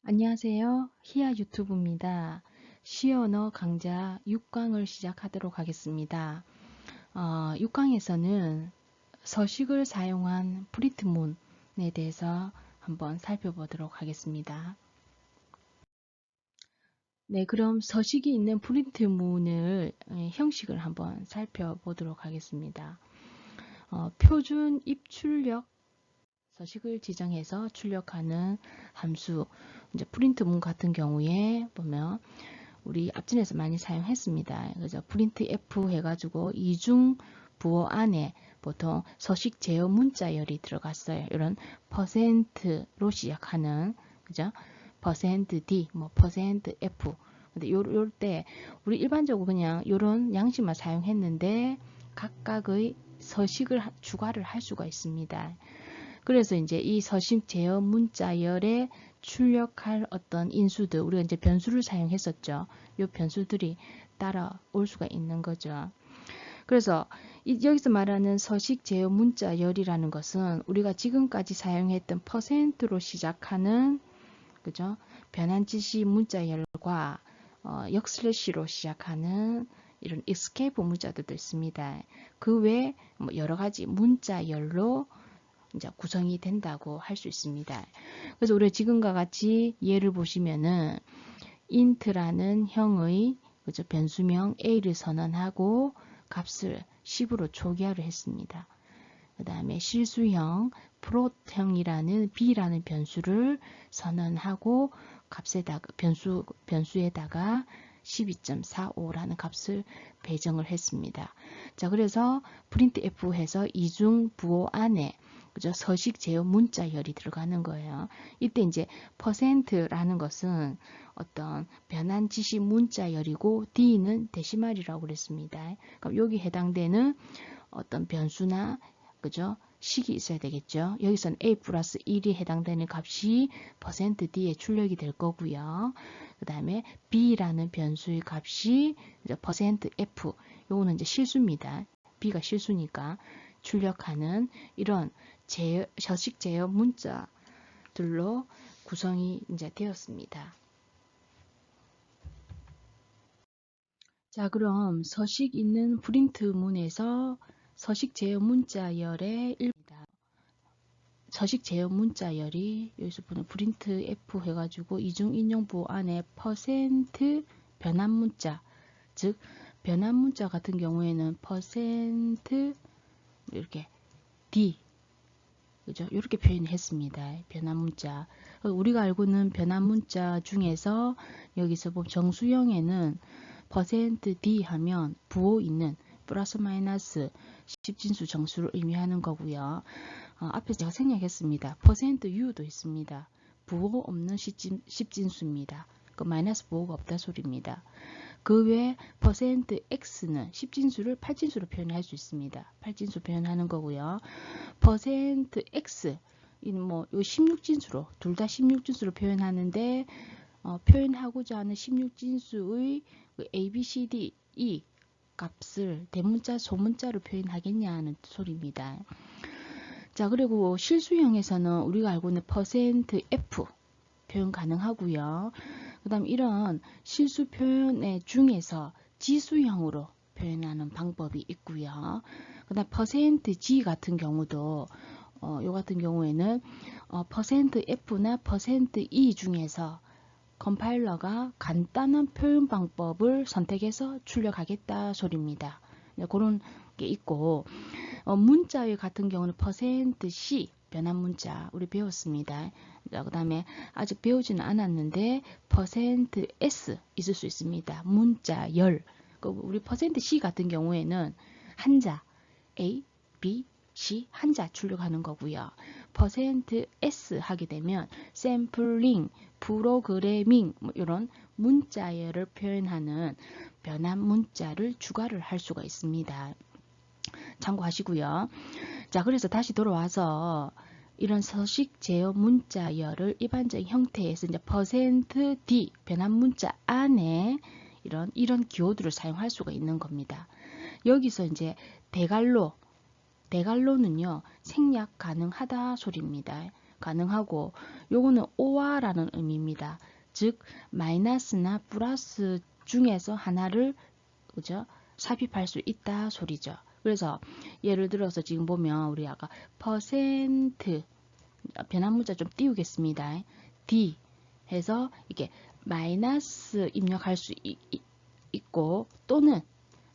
안녕하세요. 히야 유튜브입니다. 시언어 강좌 6강을 시작하도록 하겠습니다. 6강에서는 서식을 사용한 프리트문에 대해서 한번 살펴보도록 하겠습니다. 네, 그럼 서식이 있는 프리트문을 형식을 한번 살펴보도록 하겠습니다. 표준 입출력 서식을 지정해서 출력하는 함수, 이제 프린트문 같은 경우에 보면 우리 앞전에서 많이 사용했습니다. 그래서 프린트 F 해가지고 이중 부호 안에 보통 서식 제어 문자열이 들어갔어요. 이런 %로 시작하는, 그죠? %D, %F. 근데 요럴 때 우리 일반적으로 그냥 요런 양식만 사용했는데 각각의 서식을 추가를 할 수가 있습니다. 그래서 이제 이 서식 제어 문자열에 출력할 어떤 인수들, 우리가 이제 변수를 사용했었죠. 이 변수들이 따라올 수가 있는 거죠. 그래서 여기서 말하는 서식 제어 문자열이라는 것은 우리가 지금까지 사용했던 %로 시작하는, 그죠? 변환 지시 문자열과 역슬래시로 시작하는 이런 escape 문자들도 있습니다. 그 외에 여러 가지 문자열로 이제 구성이 된다고 할 수 있습니다. 그래서 우리가 지금과 같이 예를 보시면은 int라는 형의, 그죠? 변수명 a를 선언하고 값을 10으로 초기화를 했습니다. 그 다음에 실수형 float형이라는 b라는 변수를 선언하고 값에다가 변수에다가 12.45라는 값을 배정을 했습니다. 자, 그래서 printf 해서 이중 부호 안에, 그죠? 서식 제어 문자열이 들어가는 거예요. 이때 이제 %라는 것은 어떤 변환 지시 문자열이고 D는 데시말이라고 그랬습니다. 그럼 여기 해당되는 어떤 변수나, 그죠? 식이 있어야 되겠죠. 여기서는 a 플러스 1이 해당되는 값이 %d에 출력이 될 거고요. 그 다음에 b라는 변수의 값이 %f, 요거는 이제 실수입니다. b가 실수니까 출력하는 이런 서식 제어 문자들로 구성이 이제 되었습니다. 자, 그럼 서식 있는 프린트문에서 서식 제어 문자열의 서식 제어 문자열이 여기서 보는 프린트 F 해가지고 이중 인용 부호 안에 변환 문자, 즉 변환 문자 같은 경우에는 이렇게 D, 그죠? 이렇게 표현했습니다. 변환 문자. 우리가 알고 있는 변환 문자 중에서 여기서 보면 정수형에는 %D 하면 부호 있는 플러스 마이너스 10진수 정수를 의미하는 거고요. 앞에서 제가 생략했습니다. %U도 있습니다. 부호 없는 10진수입니다. 그 마이너스 부호가 없다 소리입니다. 그 외에 %X는 10진수를 8진수로 표현할 수 있습니다. 8진수 표현하는 거고요. %X 뭐 16진수로 둘 다 16진수로 표현하는데 표현하고자 하는 16진수의 A, B, C, D, E 값을 대문자, 소문자로 표현하겠냐는 소리입니다. 자, 그리고 실수형에서는 우리가 알고 있는 %F 표현 가능하고요. 그 다음 이런 실수 표현의 중에서 지수형으로 표현하는 방법이 있고요. 그 다음 %G 같은 경우도 요 같은 경우에는 %F나 %E 중에서 컴파일러가 간단한 표현 방법을 선택해서 출력하겠다 소리입니다. 네, 그런 게 있고 문자의 같은 경우는 %C 변환 문자 우리 배웠습니다. 그 다음에 아직 배우지는 않았는데 %S 있을 수 있습니다. 문자열. 우리 %C 같은 경우에는 한자 A, B, C 한자 출력하는 거고요. %S 하게 되면 샘플링, 프로그래밍 이런 문자열을 표현하는 변환 문자를 추가를 할 수가 있습니다. 참고하시고요. 자, 그래서 다시 돌아와서 이런 서식 제어 문자열을 일반적인 형태에서 이제 %D 변환 문자 안에 이런 기호들을 사용할 수가 있는 겁니다. 여기서 이제 대괄호는요 생략 가능하다 소리입니다. 가능하고 요거는 오와라는 의미입니다. 즉 마이너스나 플러스 중에서 하나를 그죠? 삽입할 수 있다 소리죠. 그래서 예를 들어서 지금 보면 우리 아까 퍼센트 변환 문자 좀 띄우겠습니다. D 해서 이게 마이너스 입력할 수 있고 또는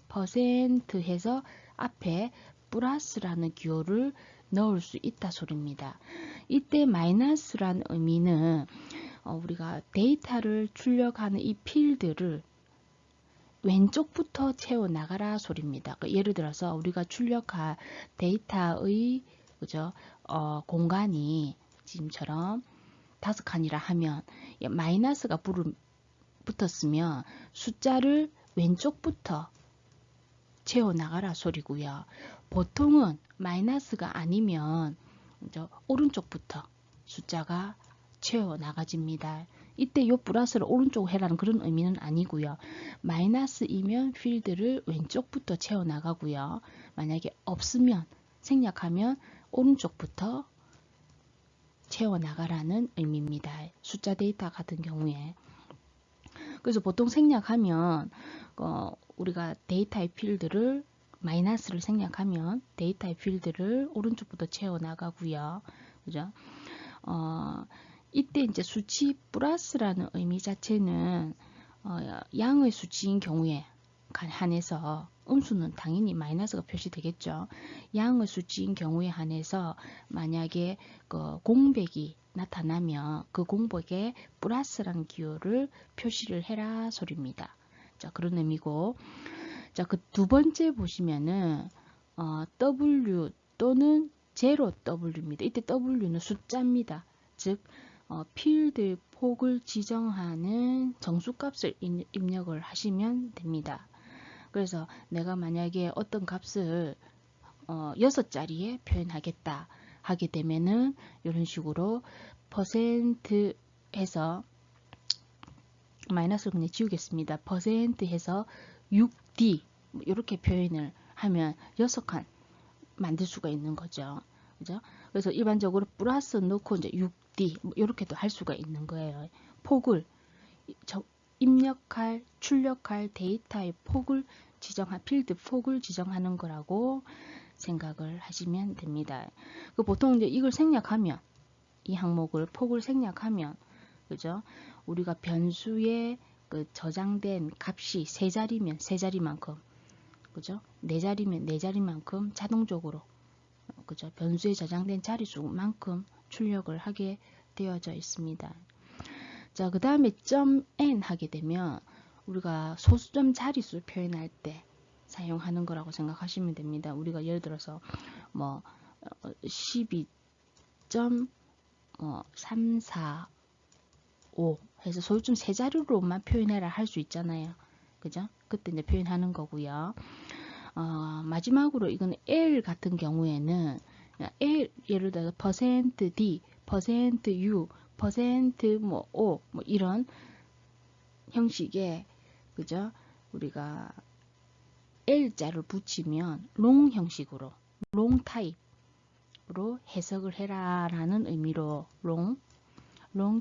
퍼센트 해서 앞에 플러스라는 기호를 넣을 수 있다 소리입니다. 이때 마이너스라는 의미는 우리가 데이터를 출력하는 이 필드를 왼쪽부터 채워나가라 소리입니다. 예를 들어서 우리가 출력할 데이터의 그죠? 공간이 지금처럼 5칸이라 하면 마이너스가 붙었으면 숫자를 왼쪽부터 채워나가라 소리고요. 보통은 마이너스가 아니면 오른쪽부터 숫자가 채워나가집니다. 이때 요 플러스를 오른쪽으로 해라는 그런 의미는 아니고요. 마이너스이면 필드를 왼쪽부터 채워나가고요. 만약에 없으면 생략하면 오른쪽부터 채워나가라는 의미입니다. 숫자 데이터 같은 경우에. 그래서 보통 생략하면 우리가 데이터의 필드를 마이너스를 생략하면 데이터의 필드를 오른쪽부터 채워나가고요. 그죠? 이때 이제 수치 플러스라는 의미 자체는 양의 수치인 경우에 한해서 음수는 당연히 마이너스가 표시되겠죠. 양의 수치인 경우에 한해서 만약에 공백이 나타나면 그 공백에 플러스라는 기호를 표시를 해라 소리입니다. 자, 그런 의미고, 자, 그 두 번째 보시면은 W 또는 0W입니다. 이때 W는 숫자입니다. 즉 필드 폭을 지정하는 정수값을 입력을 하시면 됩니다. 그래서 내가 만약에 어떤 값을 6자리에 표현하겠다 하게 되면은 이런 식으로 퍼센트 해서 마이너스를 그냥 지우겠습니다. 퍼센트 해서 6D 이렇게 표현을 하면 6칸 만들 수가 있는 거죠. 그죠? 그래서 일반적으로 플러스 넣고 이제 6D 이렇게도 할 수가 있는 거예요. 폭을 입력할, 출력할 데이터의 폭을 지정한 필드 폭을 지정하는 거라고 생각을 하시면 됩니다. 보통 이제 이걸 생략하면 이 항목을 폭을 생략하면 그죠? 우리가 변수에 저장된 값이 3자리면 3자리만큼 그죠? 4자리면 4자리만큼 자동적으로 그죠? 변수에 저장된 자릿수만큼 출력을 하게 되어져 있습니다. 자, 그 다음에 .n 하게 되면 우리가 소수점 자릿수 표현할 때 사용하는 거라고 생각하시면 됩니다. 우리가 예를 들어서 뭐 12.345 해서 소수점 3자리로만 표현해라 할 수 있잖아요. 그죠? 그때 이제 표현하는 거고요. 마지막으로 이건 L 같은 경우에는 L 예를 들어서 %D, %U, %O 뭐 이런 형식의 그죠? 우리가 L자를 붙이면 롱 형식으로 롱 타입으로 해석을 해라라는 의미로 롱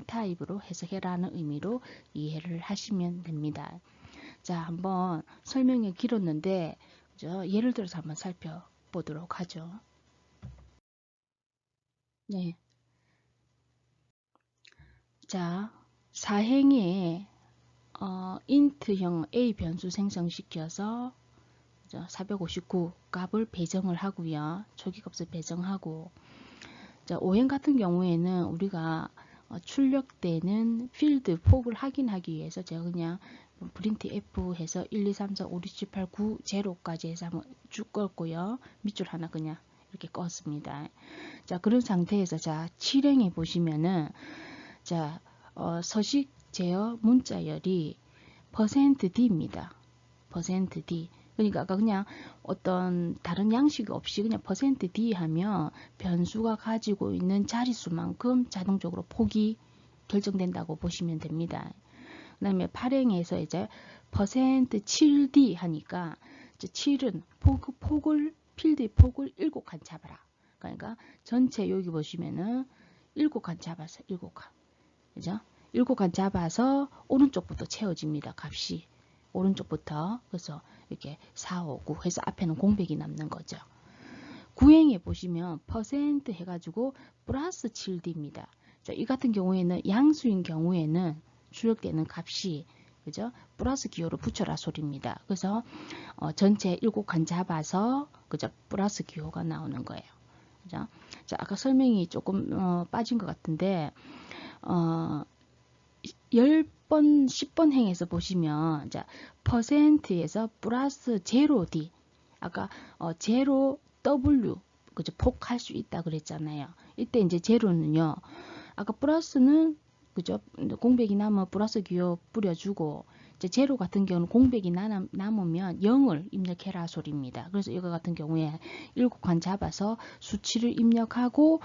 타입으로 해석해라는 의미로 이해를 하시면 됩니다. 자, 한번 설명이 길었는데 그죠? 예를 들어서 한번 살펴보도록 하죠. 네. 자, 사행에 int형 a 변수 생성시켜서 459 값을 배정을 하고요. 초기값을 배정하고 자, 오행 같은 경우에는 우리가 출력되는 필드 폭을 확인하기 위해서 제가 그냥 프린트 F 해서 1, 2, 3, 4, 5, 6, 7, 8, 9, 0까지 해서 한번 쭉 껐고요. 밑줄 하나 그냥 이렇게 껐습니다. 자, 그런 상태에서 자, 7행에 보시면은 자, 서식 제어 문자열이 %D입니다. %D. 그러니까 아까 그냥 어떤 다른 양식 없이 그냥 %D 하면 변수가 가지고 있는 자릿수만큼 자동적으로 폭이 결정된다고 보시면 됩니다. 그 다음에 8행에서 이제 %7D 하니까 이제 7은 필드의 폭을 7칸 잡아라. 그러니까 전체 여기 보시면은 7칸 잡아서 7칸. 그죠? 7칸 잡아서 오른쪽부터 채워집니다. 값이. 오른쪽부터. 그래서 이렇게 4, 5, 9 해서 앞에는 공백이 남는 거죠. 구행에 보시면 퍼센트 해가지고 플러스 7D입니다. 이 같은 경우에는 양수인 경우에는 출력되는 값이 그죠? 플러스 기호를 붙여라 소리입니다. 그래서 전체 7칸 잡아서 그죠? 플러스 기호가 나오는 거예요. 그죠? 자, 아까 설명이 조금 빠진 것 같은데 10번, 10번 행에서 보시면 자, 퍼센트에서 플러스 제로 D 아까 제로 W 그죠? 폭할 수 있다 그랬잖아요. 이때 이제 제로는요. 아까 플러스는 그죠? 공백이 남으면 플러스 기호 뿌려주고 이제 제로 같은 경우는 공백이 남으면 0을 입력해라 소리입니다. 그래서 이거 같은 경우에 7칸 잡아서 수치를 입력하고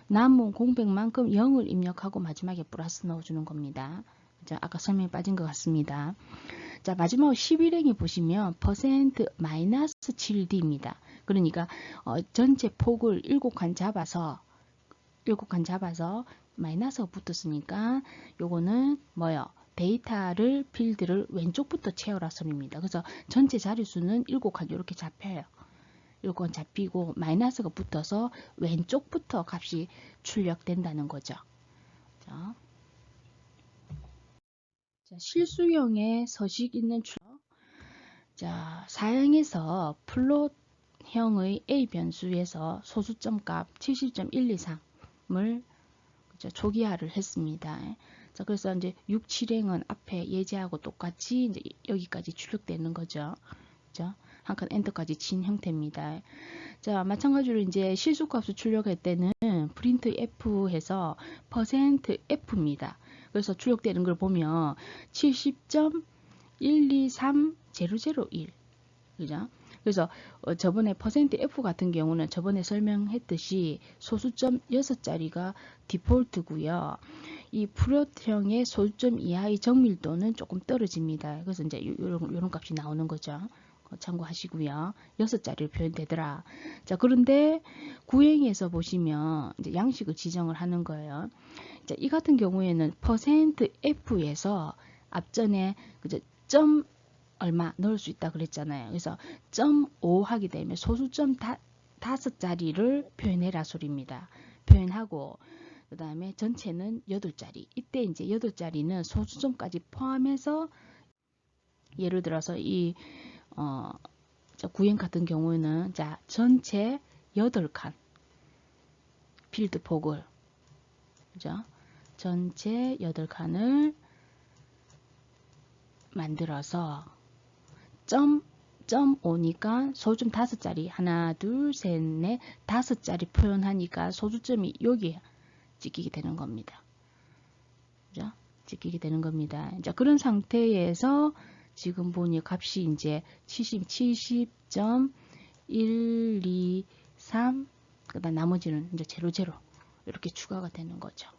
남은 공백만큼 0을 입력하고 마지막에 플러스 넣어주는 겁니다. 자, 아까 설명이 빠진 것 같습니다. 자, 마지막 11행에 보시면 퍼센트 마이너스 7D입니다. 그러니까 전체 폭을 7칸 잡아서 마이너스가 붙었으니까 요거는 뭐요? 데이터를 필드를 왼쪽부터 채워라 소리입니다. 그래서 전체 자릿수는 7칸 이렇게 잡혀요. 7칸 잡히고 마이너스가 붙어서 왼쪽부터 값이 출력된다는 거죠. 자, 실수형의 서식 있는 출력. 자, 사형에서 플롯형의 A 변수에서 소수점 값 70.123을 초기화를 했습니다. 자, 그래서 이제 6, 7행은 앞에 예제하고 똑같이 이제 여기까지 출력되는 거죠. 그죠? 한 칸 엔터까지 친 형태입니다. 자, 마찬가지로 이제 실수값을 출력할 때는 프린트 F 해서 %F입니다. 그래서 출력되는 걸 보면 70.123001 그죠? 그래서 저번에 %F 같은 경우는 저번에 설명했듯이 소수점 6자리가 디폴트고요. 이 플롯형의 소수점 이하의 정밀도는 조금 떨어집니다. 그래서 이제 이런 값이 나오는 거죠. 참고하시고요. 6자리로 표현되더라. 자, 그런데 구행에서 보시면 이제 양식을 지정을 하는 거예요. 자, 이 같은 경우에는 %F에서 앞전에 그죠? 점 얼마 넣을 수 있다 그랬잖아요. 그래서 0.5 하게 되면 소수점 5자리를 표현해라 소리입니다. 표현하고 그 다음에 전체는 8자리. 이때 이제 8자리는 소수점까지 포함해서 예를 들어서 이 구행 같은 경우는 자 전체 8칸 필드 폭을 그죠? 전체 8칸을 만들어서 0.5니까 소수점 5자리 하나 둘 셋 넷 5자리 표현하니까 소수점이 여기에 찍히게 되는 겁니다. 그죠? 찍히게 되는 겁니다. 자, 그런 상태에서 지금 보니 값이 이제 70.123 그다음 나머지는 이제 00 이렇게 추가가 되는 거죠.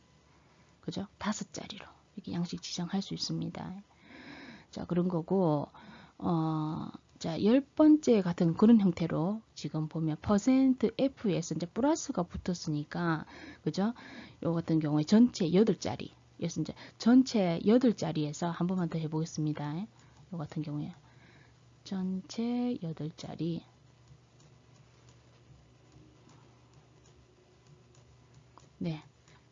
그죠? 5자리로 이렇게 양식 지정할 수 있습니다. 자, 그런 거고 자, 10번째 같은 그런 형태로 지금 보면 %F에서 이제 플러스가 붙었으니까 그죠? 요 같은 경우에 전체 8자리. 그래서 이제 전체 8자리에서 한 번만 더 해 보겠습니다. 요 같은 경우에 전체 8자리 네.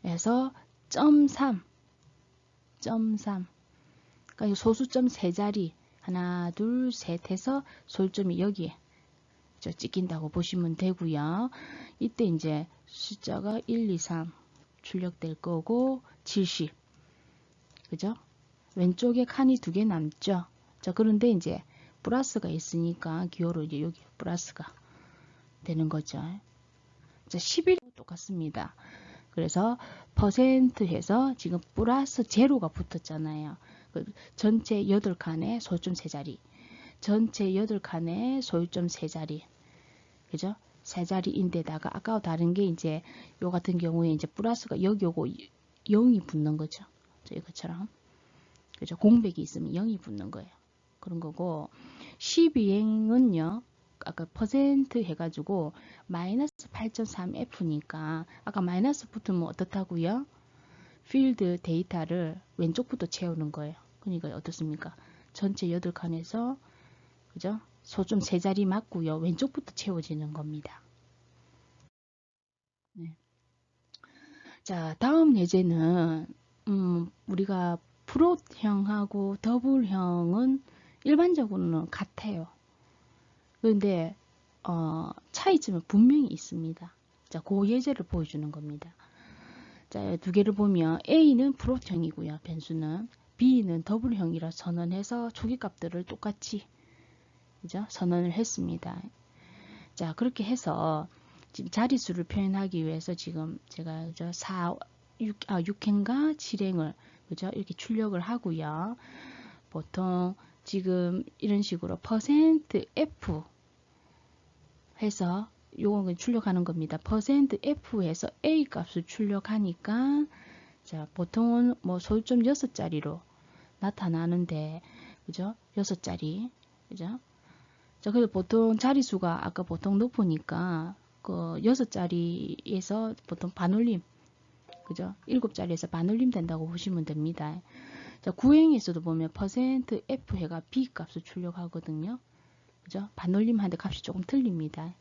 해서 0.3 그러니까 소수점 3자리 하나 둘 셋 해서 소수점이 여기에 찍힌다고 보시면 되고요. 이때 이제 숫자가 1, 2, 3 출력될 거고 70 그죠? 왼쪽에 칸이 2개 남죠. 자, 그런데 이제 플러스가 있으니까 기호로 이제 여기 플러스가 되는 거죠. 자, 11도 똑같습니다. 그래서 %해서 지금 플러스 제로가 붙었잖아요. 전체 8칸에 소수점 3자리. 전체 8칸에 소수점 3자리. 그죠? 3자리인데다가 아까와 다른 게 이제 요 같은 경우에 이제 플러스가 여기 오고 0이 붙는 거죠. 이것처럼. 그죠? 공백이 있으면 0이 붙는 거예요. 그런 거고 12행은요. 아까 퍼센트 해가지고 마이너스 8.3F니까 아까 마이너스 붙으면 어떻다고요? 필드 데이터를 왼쪽부터 채우는 거예요. 그러니까 어떻습니까? 전체 8칸에서 그죠? 소점 3자리 맞고요. 왼쪽부터 채워지는 겁니다. 네. 자, 다음 예제는 우리가 프롯형하고 더블형은 일반적으로는 같아요. 그런데 차이점은 분명히 있습니다. 자, 그 예제를 보여주는 겁니다. 자, 두 개를 보면 A는 프롯형이고요. 변수는 B는 더블형이라 선언해서 초기값들을 똑같이 그죠? 선언을 했습니다. 자, 그렇게 해서 지금 자릿수를 표현하기 위해서 지금 제가 그죠? 6행과 7행을 그죠? 이렇게 출력을 하고요. 보통 지금 이런 식으로 퍼센트 %F 해서 요건 출력하는 겁니다. 퍼센트 %F에서 A 값을 출력하니까 자, 보통은 뭐 소수점 6자리로 나타나는데 그죠? 6자리 그죠? 자, 그래서 보통 자릿수가 아까 보통 높으니까 그 6자리에서 보통 반올림 그죠? 7자리에서 반올림 된다고 보시면 됩니다. 자, 구행에서도 보면 퍼센트 %F 해가 B 값을 출력하거든요. 그죠? 반올림하는데 값이 조금 틀립니다.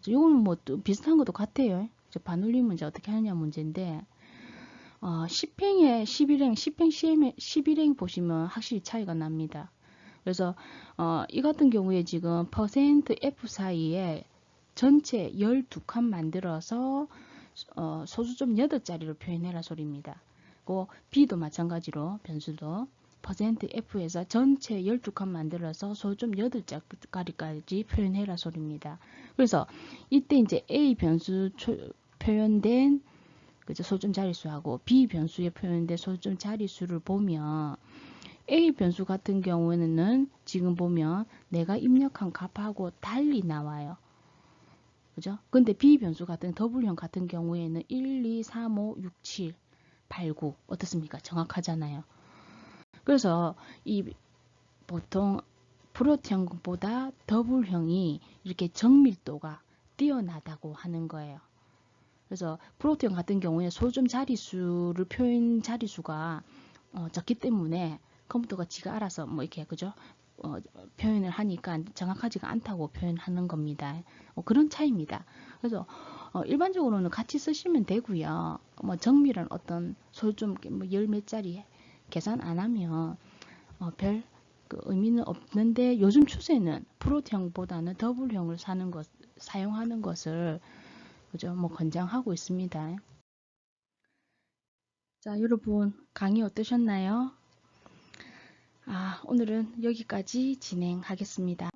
이거는 뭐 또 비슷한 것도 같아요. 반올림은 이제 어떻게 하느냐 문제인데 10행에 11행, 10행, 11행 보시면 확실히 차이가 납니다. 그래서 이 같은 경우에 지금 퍼센트 %F 사이에 전체 12칸 만들어서 소수점 8자리로 표현해라 소리입니다. 그 B도 마찬가지로 변수도 퍼센트 %F에서 전체 12칸 만들어서 소수점 8자리까지 표현해라 소리입니다. 그래서 이때 이제 A 변수 표현된 그죠? 소수점 자릿수하고 B 변수에 표현된 소수점 자릿수를 보면 A 변수 같은 경우에는 지금 보면 내가 입력한 값하고 달리 나와요. 그죠? 근데 B 변수 같은 더블형 같은 경우에는 1, 2, 3, 5, 6, 7, 8, 9 어떻습니까? 정확하잖아요. 그래서 이 보통 프롯형보다 더블형이 이렇게 정밀도가 뛰어나다고 하는 거예요. 그래서 프로트형 같은 경우에 소수점 자릿수를 표현 자릿수가 적기 때문에 컴퓨터가 지가 알아서 뭐 이렇게 그죠? 표현을 하니까 정확하지가 않다고 표현하는 겁니다. 그런 차이입니다. 그래서 일반적으로는 같이 쓰시면 되고요. 뭐 정밀한 어떤 소수점 뭐 열 몇 자리 계산 안 하면 별 그 의미는 없는데 요즘 추세는 프로트형보다는 더블형을 사용하는 것을 그죠? 뭐 권장하고 있습니다. 자, 여러분 강의 어떠셨나요? 오늘은 여기까지 진행하겠습니다.